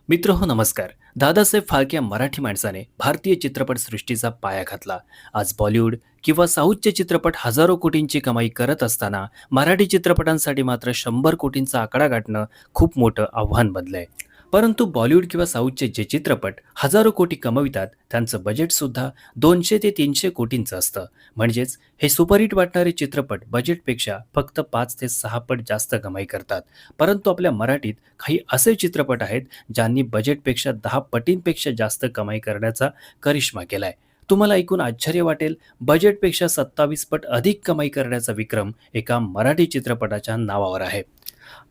मित्रहो नमस्कार. दादासाहेब फाळके या मराठी माणसाने भारतीय चित्रपटसृष्टीचा पाया घातला. आज बॉलिवूड किंवा साऊथचे चित्रपट हजारो कोटींची कमाई करत असताना मराठी चित्रपटांसाठी मात्र 100 कोटींचा आकडा गाठणं खूप मोठं आव्हान बनलंय. परंतु बॉलिवूड किंवा साऊथचे जे चित्रपट हजारो कोटी कमवितात त्यांचं बजेटसुद्धा 200 ते 300 कोटींचं असतं. म्हणजेच हे सुपरहिट वाटणारे चित्रपट बजेटपेक्षा फक्त 5 ते 6 पट जास्त कमाई करतात. परंतु आपल्या मराठीत काही असे चित्रपट आहेत ज्यांनी बजेटपेक्षा 10 पटींपेक्षा जास्त कमाई करण्याचा करिश्मा केलाय. तुम्हाला ऐकून आश्चर्य वाटेल, बजेटपेक्षा 27 पट अधिक कमाई करण्याचा विक्रम एका मराठी चित्रपटाच्या नावावर आहे.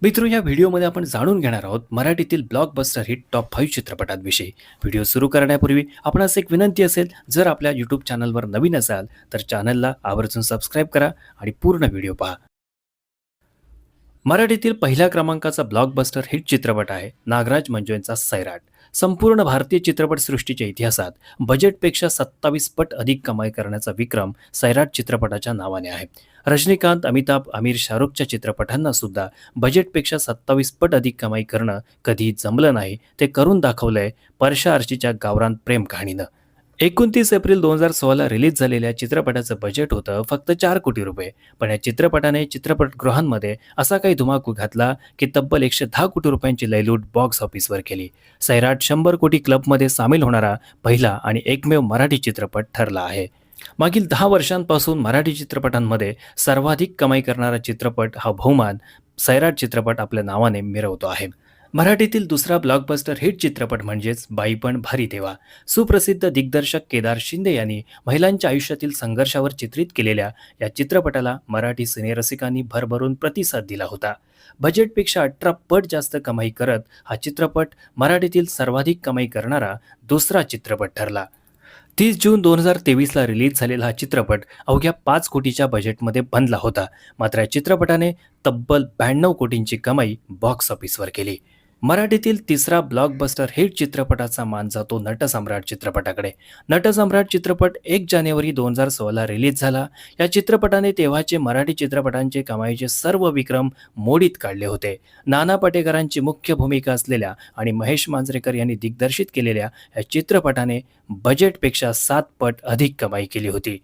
मित्र, या व्हिडिओमध्ये आपण जाणून घेणार आहोत मराठीतील ब्लॉकबस्टर हिट टॉप 5 चित्रपटांविषयी. व्हिडिओ सुरू करण्यापूर्वी आपणास एक विनंती असेल, जर आपल्या यूट्यूब चॅनलवर नवीन असाल तर चॅनलला आवर्जून सबस्क्राईब करा आणि पूर्ण व्हिडिओ पहा. मराठीतील पहिल्या क्रमांकाचा ब्लॉकबस्टर हिट चित्रपट आहे नागराज मंजुळेंचा सैराट. संपूर्ण भारतीय चित्रपटसृष्टीच्या इतिहासात बजेटपेक्षा 27 पट अधिक कमाई करण्याचा विक्रम सैराट चित्रपटाच्या नावाने आहे. रजनीकांत, अमिताभ, आमिर, शाहरुखच्या चित्रपटांना सुद्धा बजेटपेक्षा 27 पट अधिक कमाई करणं कधी जमलं नाही, ते करून दाखवलंय परशा आर्चीच्या गावरान प्रेम कहाणीनं. 29 एप्रिल 2016ला रिलीज झालेल्या चित्रपटाचं बजेट होतं फक्त 4 कोटी रुपये. पण या चित्रपटाने चित्रपटगृहांमध्ये असा काही धुमाकूळ घातला की तब्बल 110 कोटी रुपयांची लयलूट बॉक्स ऑफिसवर केली. सैराट 100 कोटी क्लबमध्ये सामील होणारा पहिला आणि एकमेव मराठी चित्रपट ठरला आहे. मागील 10 वर्षांपासून मराठी चित्रपटांमध्ये सर्वाधिक कमाई करणारा चित्रपट हा बहुमान सैराट चित्रपट आपल्या नावाने मिरवतो आहे. मराठीतील दुसरा ब्लॉकबस्टर हिट चित्रपट म्हणजेच बाई पण भारी देवा. सुप्रसिद्ध दिग्दर्शक केदार शिंदे यांनी महिलांच्या आयुष्यातील संघर्षावर चित्रित केलेल्या या चित्रपटाला मराठी सिनेरसिकांनी भरभरून प्रतिसाद दिला होता. बजेटपेक्षा 18 पट जास्त कमाई करत हा चित्रपट मराठीतील सर्वाधिक कमाई करणारा दुसरा चित्रपट ठरला. 30 जून 2023ला रिलीज झालेला हा चित्रपट अवघ्या 5 कोटीच्या बजेटमध्ये बनला होता. मात्र या चित्रपटाने तब्बल 92 कोटींची कमाई बॉक्स ऑफिसवर केली. मराठीतील तिसरा ब्लॉकबस्टर हिट चित्रपटाचा मान जातो नटसम्राट चित्रपटाकडे. नटसम्राट चित्रपट 1 जानेवारी 2016ला रिलीज झाला. या चित्रपटाने तेव्हाचे मराठी चित्रपटांचे कमाईचे सर्व विक्रम मोडीत काढले होते. नाना पाटेकरांची मुख्य भूमिका असलेल्या आणि महेश मांजरेकर यांनी दिग्दर्शित केलेल्या या चित्रपटाने बजेटपेक्षा 7 पट अधिक कमाई केली होती.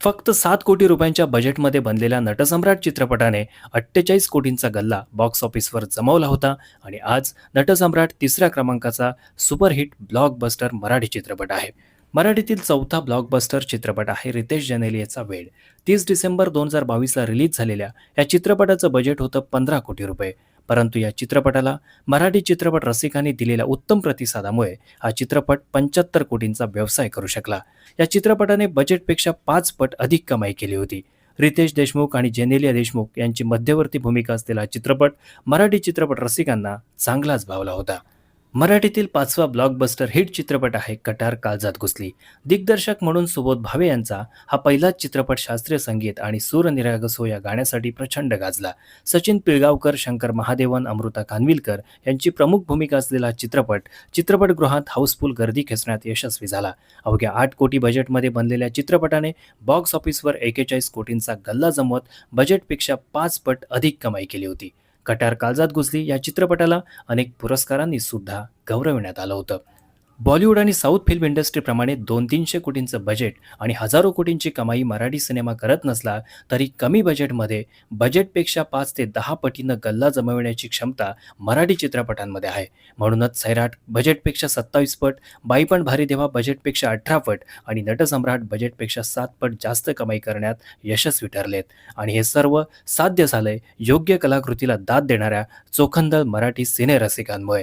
फक्त 7 कोटी रुपयांच्या बजेटमध्ये बनलेल्या नटसम्राट चित्रपटाने 48 कोटींचा गल्ला बॉक्स ऑफिसवर जमवला होता आणि आज नटसम्राट तिसऱ्या क्रमांकाचा सुपरहिट ब्लॉकबस्टर मराठी चित्रपट आहे. मराठीतील चौथा ब्लॉकबस्टर चित्रपट आहे रितेश जनेलियाचा वेड. 30 डिसेंबर 2022ला रिलीज झालेल्या या चित्रपटाचं बजेट होतं 15 कोटी रुपये. परंतु या चित्रपटाला मराठी चित्रपट रसिकांनी दिलेल्या उत्तम प्रतिसादामुळे हा चित्रपट 75 कोटींचा व्यवसाय करू शकला. या चित्रपटाने बजेटपेक्षा 5 पट अधिक कमाई केली होती. रितेश देशमुख आणि जेनेलिया देशमुख यांची मध्यवर्ती भूमिका असलेला हा चित्रपट मराठी चित्रपट रसिकांना चांगलाच भावला होता. मराठीतील पाचवा ब्लॉकबस्टर हिट चित्रपट आहे कटार काळजात घुसली. दिग्दर्शक म्हणून सुबोध भावे यांचा हा पहिलाच चित्रपट शास्त्रीय संगीत आणि सूर निरागसो या गाण्यासाठी प्रचंड गाजला. सचिन पिळगावकर, शंकर महादेवन, अमृता खानविलकर यांची प्रमुख भूमिका असलेला चित्रपटगृहात हाऊसफुल गर्दी खेचण्यात यशस्वी झाला. अवघ्या 8 कोटी बजेटमध्ये बनलेल्या चित्रपटाने बॉक्स ऑफिसवर 41 कोटींचा गल्ला जमवत बजेटपेक्षा 5 पट अधिक कमाई केली होती. कटार काळजात घुसली या चित्रपटाला अनेक पुरस्कारांनी सुद्धा गौरविण्यात आलं होतं. बॉलिवूड आणि साऊथ फिल्म इंडस्ट्रीप्रमाणे 200-300 कोटींचं बजेट आणि हजारो कोटींची कमाई मराठी सिनेमा करत नसला तरी कमी बजेटपेक्षा 5 ते 10 पटीनं गल्ला जमविण्याची क्षमता मराठी चित्रपटांमध्ये आहे. म्हणूनच सैराट बजेटपेक्षा 27 पट, बाई पण भारी देवा बजेटपेक्षा 18 पट आणि नटसम्राट बजेटपेक्षा 7 पट जास्त कमाई करण्यात यशस्वी ठरलेत. आणि हे सर्व साध्य झालंय योग्य कलाकृतीला दाद देणाऱ्या चोखंदळ मराठी सिनेरसिकांमुळे.